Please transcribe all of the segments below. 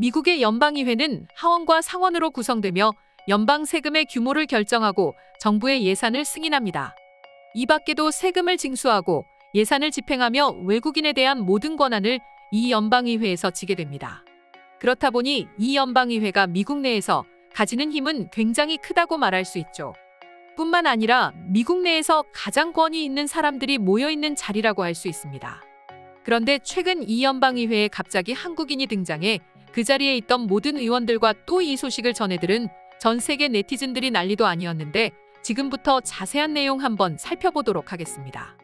미국의 연방의회는 하원과 상원으로 구성되며 연방 세금의 규모를 결정하고 정부의 예산을 승인합니다. 이 밖에도 세금을 징수하고 예산을 집행하며 외국인에 대한 모든 권한을 이 연방의회에서 지게 됩니다. 그렇다 보니 이 연방의회가 미국 내에서 가지는 힘은 굉장히 크다고 말할 수 있죠. 뿐만 아니라 미국 내에서 가장 권위 있는 사람들이 모여있는 자리라고 할 수 있습니다. 그런데 최근 이 연방의회에 갑자기 한국인이 등장해 그 자리에 있던 모든 의원들과 또 이 소식을 전해들은 전 세계 네티즌들이 난리도 아니었는데 지금부터 자세한 내용 한번 살펴보도록 하겠습니다.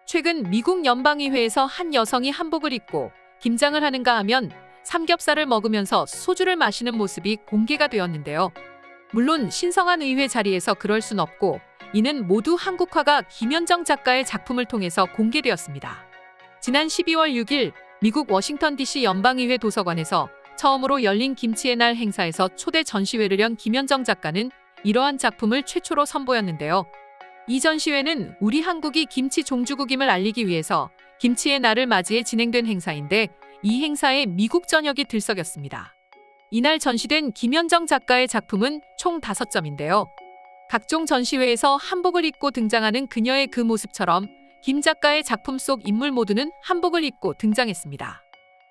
최근 미국 연방의회에서 한 여성이 한복을 입고 김장을 하는가 하면 삼겹살을 먹으면서 소주를 마시는 모습이 공개가 되었는데요. 물론 신성한 의회 자리에서 그럴 순 없고 이는 모두 한국화가 김현정 작가의 작품을 통해서 공개되었습니다. 지난 12월 6일 미국 워싱턴 DC 연방의회 도서관에서 처음으로 열린 김치의 날 행사에서 초대 전시회를 연 김현정 작가는 이러한 작품을 최초로 선보였는데요. 이 전시회는 우리 한국이 김치 종주국임을 알리기 위해서 김치의 날을 맞이해 진행된 행사인데 이 행사에 미국 전역이 들썩였습니다. 이날 전시된 김현정 작가의 작품은 총 5점인데요. 각종 전시회에서 한복을 입고 등장하는 그녀의 그 모습처럼 김 작가의 작품 속 인물 모두는 한복을 입고 등장했습니다.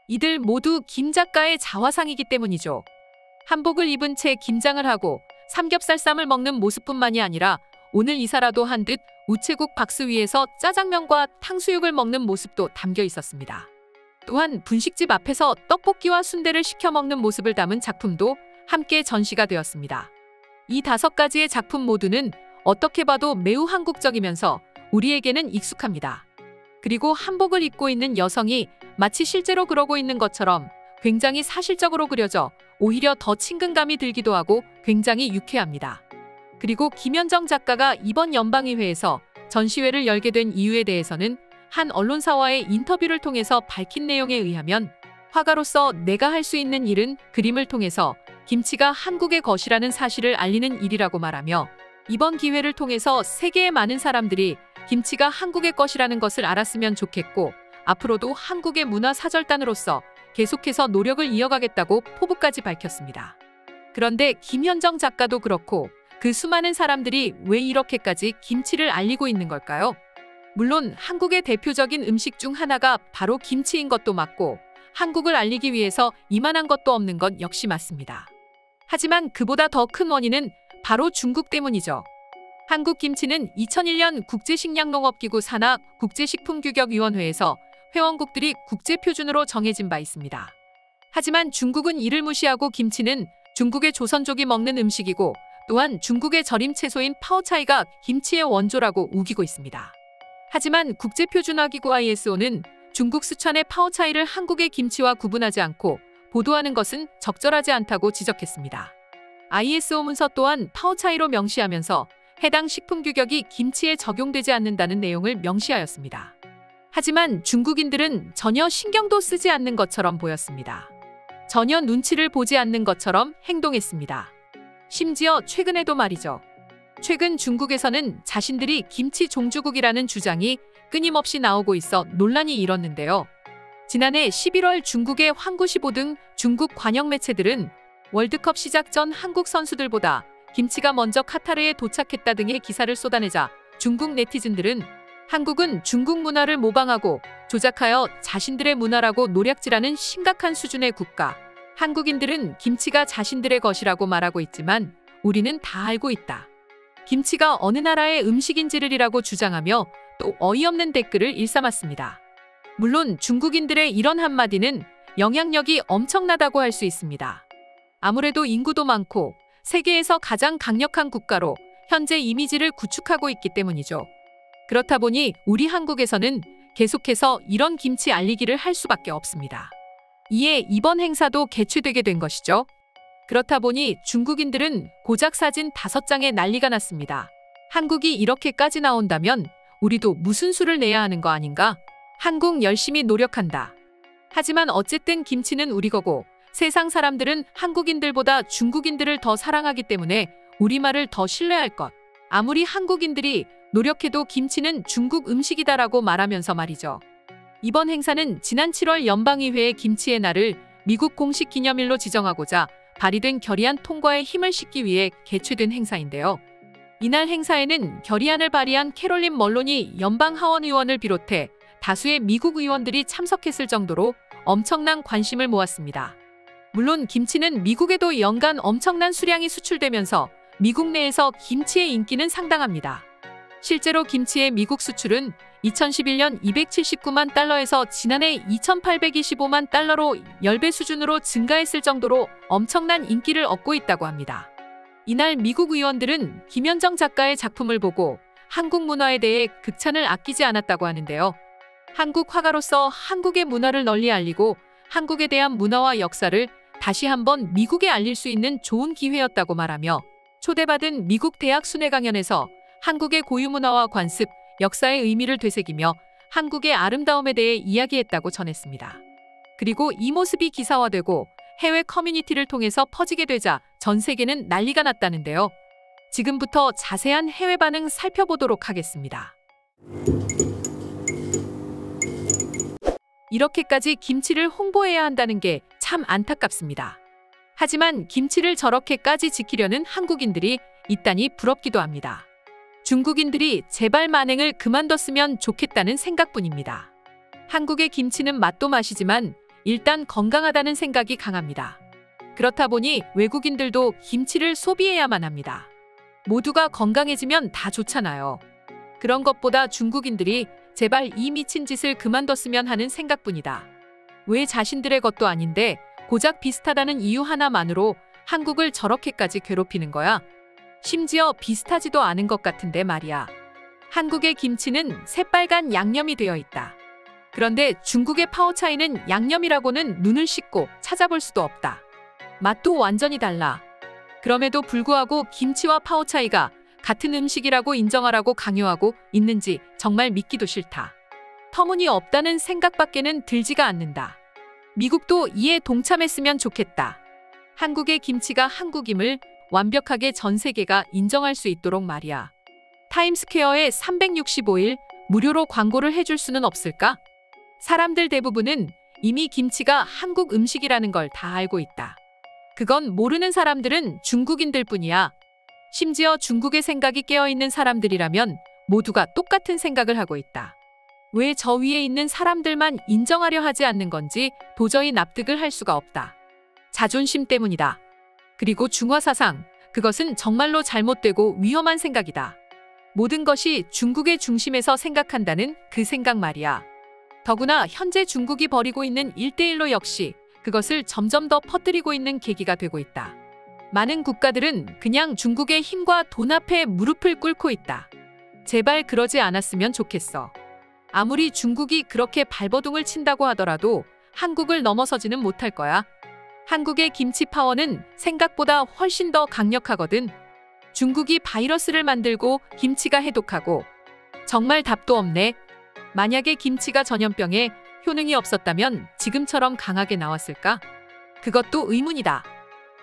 이들 모두 김 작가의 자화상이기 때문이죠. 한복을 입은 채 김장을 하고 삼겹살 쌈을 먹는 모습뿐만이 아니라 오늘 이사라도 한 듯 우체국 박스 위에서 짜장면과 탕수육을 먹는 모습도 담겨 있었습니다. 또한 분식집 앞에서 떡볶이와 순대를 시켜 먹는 모습을 담은 작품도 함께 전시가 되었습니다. 이 5가지의 작품 모두는 어떻게 봐도 매우 한국적이면서 우리에게는 익숙합니다. 그리고 한복을 입고 있는 여성이 마치 실제로 그러고 있는 것처럼 굉장히 사실적으로 그려져 오히려 더 친근감이 들기도 하고 굉장히 유쾌합니다. 그리고 김현정 작가가 이번 연방의회에서 전시회를 열게 된 이유에 대해서는 한 언론사와의 인터뷰를 통해서 밝힌 내용에 의하면 화가로서 내가 할 수 있는 일은 그림을 통해서 김치가 한국의 것이라는 사실을 알리는 일이라고 말하며 이번 기회를 통해서 세계의 많은 사람들이 김치가 한국의 것이라는 것을 알았으면 좋겠고 앞으로도 한국의 문화사절단으로서 계속해서 노력을 이어가겠다고 포부까지 밝혔습니다. 그런데 김현정 작가도 그렇고 그 수많은 사람들이 왜 이렇게까지 김치를 알리고 있는 걸까요? 물론 한국의 대표적인 음식 중 하나가 바로 김치인 것도 맞고 한국을 알리기 위해서 이만한 것도 없는 것 역시 맞습니다. 하지만 그보다 더 큰 원인은 바로 중국 때문이죠. 한국 김치는 2001년 국제식량농업기구 산하 국제식품규격위원회에서 회원국들이 국제표준으로 정해진 바 있습니다. 하지만 중국은 이를 무시하고 김치는 중국의 조선족이 먹는 음식이고 또한 중국의 절임 채소인 파오차이가 김치의 원조라고 우기고 있습니다. 하지만 국제표준화기구 ISO는 중국 수찬의 파오차이를 한국의 김치와 구분하지 않고 보도하는 것은 적절하지 않다고 지적했습니다. ISO 문서 또한 파오차이로 명시하면서 해당 식품 규격이 김치에 적용되지 않는다는 내용을 명시하였습니다. 하지만 중국인들은 전혀 신경도 쓰지 않는 것처럼 보였습니다. 전혀 눈치를 보지 않는 것처럼 행동했습니다. 심지어 최근에도 말이죠. 최근 중국에서는 자신들이 김치 종주국이라는 주장이 끊임없이 나오고 있어 논란이 일었는데요. 지난해 11월 중국의 황구시보 등 중국 관영 매체들은 월드컵 시작 전 한국 선수들보다 김치가 먼저 카타르에 도착했다 등의 기사를 쏟아내자 중국 네티즌들은 한국은 중국 문화를 모방하고 조작하여 자신들의 문화라고 노략질하는 심각한 수준의 국가. 한국인들은 김치가 자신들의 것이라고 말하고 있지만 우리는 다 알고 있다. 김치가 어느 나라의 음식인지를이라고 주장하며 또 어이없는 댓글을 일삼았습니다. 물론 중국인들의 이런 한마디는 영향력이 엄청나다고 할 수 있습니다. 아무래도 인구도 많고 세계에서 가장 강력한 국가로 현재 이미지를 구축하고 있기 때문이죠. 그렇다 보니 우리 한국에서는 계속해서 이런 김치 알리기를 할 수밖에 없습니다. 이에 이번 행사도 개최되게 된 것이죠. 그렇다 보니 중국인들은 고작 사진 5장에 난리가 났습니다. 한국이 이렇게까지 나온다면 우리도 무슨 수를 내야 하는 거 아닌가? 한국 열심히 노력한다. 하지만 어쨌든 김치는 우리 거고 세상 사람들은 한국인들보다 중국인들을 더 사랑하기 때문에 우리말을 더 신뢰할 것. 아무리 한국인들이 노력해도 김치는 중국 음식이다라고 말하면서 말이죠. 이번 행사는 지난 7월 연방의회의 김치의 날을 미국 공식 기념일로 지정하고자 발의된 결의안 통과에 힘을 싣기 위해 개최된 행사인데요. 이날 행사에는 결의안을 발의한 캐롤린 멀로니 연방 하원 의원을 비롯해 다수의 미국 의원들이 참석했을 정도로 엄청난 관심을 모았습니다. 물론 김치는 미국에도 연간 엄청난 수량이 수출되면서 미국 내에서 김치의 인기는 상당합니다. 실제로 김치의 미국 수출은 2011년 279만 달러에서 지난해 2,825만 달러로 10배 수준으로 증가했을 정도로 엄청난 인기를 얻고 있다고 합니다. 이날 미국 의원들은 김현정 작가의 작품을 보고 한국 문화에 대해 극찬을 아끼지 않았다고 하는데요. 한국 화가로서 한국의 문화를 널리 알리고 한국에 대한 문화와 역사를 다시 한번 미국에 알릴 수 있는 좋은 기회였다고 말하며 초대받은 미국 대학 순회 강연에서 한국의 고유 문화와 관습, 역사의 의미를 되새기며 한국의 아름다움에 대해 이야기했다고 전했습니다. 그리고 이 모습이 기사화되고 해외 커뮤니티를 통해서 퍼지게 되자 전 세계는 난리가 났다는데요. 지금부터 자세한 해외 반응 살펴보도록 하겠습니다. 이렇게까지 김치를 홍보해야 한다는 게 참 안타깝습니다. 하지만 김치를 저렇게까지 지키려는 한국인들이 있다니 부럽기도 합니다. 중국인들이 제발 만행을 그만뒀으면 좋겠다는 생각뿐입니다. 한국의 김치는 맛도 맛이지만 일단 건강하다는 생각이 강합니다. 그렇다 보니 외국인들도 김치를 소비해야만 합니다. 모두가 건강해지면 다 좋잖아요. 그런 것보다 중국인들이 제발 이 미친 짓을 그만뒀으면 하는 생각뿐이다. 왜 자신들의 것도 아닌데 고작 비슷하다는 이유 하나만으로 한국을 저렇게까지 괴롭히는 거야? 심지어 비슷하지도 않은 것 같은데 말이야. 한국의 김치는 새빨간 양념이 되어 있다. 그런데 중국의 파오차이는 양념이라고는 눈을 씻고 찾아볼 수도 없다. 맛도 완전히 달라. 그럼에도 불구하고 김치와 파오차이가 같은 음식이라고 인정하라고 강요하고 있는지 정말 믿기도 싫다. 터무니없다는 생각밖에는 들지가 않는다. 미국도 이에 동참했으면 좋겠다. 한국의 김치가 한국임을 완벽하게 전 세계가 인정할 수 있도록 말이야. 타임스퀘어에 365일 무료로 광고를 해줄 수는 없을까? 사람들 대부분은 이미 김치가 한국 음식이라는 걸 다 알고 있다. 그건 모르는 사람들은 중국인들 뿐이야. 심지어 중국의 생각이 깨어있는 사람들이라면 모두가 똑같은 생각을 하고 있다. 왜 저 위에 있는 사람들만 인정하려 하지 않는 건지 도저히 납득을 할 수가 없다. 자존심 때문이다. 그리고 중화사상, 그것은 정말로 잘못되고 위험한 생각이다. 모든 것이 중국의 중심에서 생각한다는 그 생각 말이야. 더구나 현재 중국이 벌이고 있는 1대1로 역시 그것을 점점 더 퍼뜨리고 있는 계기가 되고 있다. 많은 국가들은 그냥 중국의 힘과 돈 앞에 무릎을 꿇고 있다. 제발 그러지 않았으면 좋겠어. 아무리 중국이 그렇게 발버둥을 친다고 하더라도 한국을 넘어서지는 못할 거야. 한국의 김치 파워는 생각보다 훨씬 더 강력하거든. 중국이 바이러스를 만들고 김치가 해독하고. 정말 답도 없네. 만약에 김치가 전염병에 효능이 없었다면 지금처럼 강하게 나왔을까? 그것도 의문이다.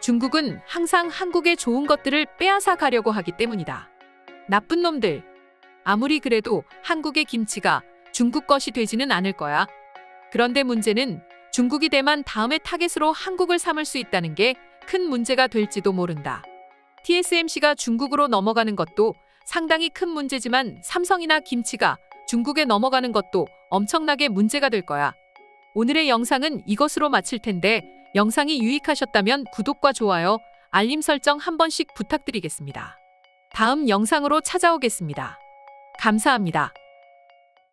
중국은 항상 한국의 좋은 것들을 빼앗아 가려고 하기 때문이다. 나쁜 놈들. 아무리 그래도 한국의 김치가 중국 것이 되지는 않을 거야. 그런데 문제는 중국이 대만 다음의 타겟으로 한국을 삼을 수 있다는 게 큰 문제가 될지도 모른다. TSMC가 중국으로 넘어가는 것도 상당히 큰 문제지만 삼성이나 김치가 중국에 넘어가는 것도 엄청나게 문제가 될 거야. 오늘의 영상은 이것으로 마칠 텐데 영상이 유익하셨다면 구독과 좋아요, 알림 설정 한 번씩 부탁드리겠습니다. 다음 영상으로 찾아오겠습니다. 감사합니다.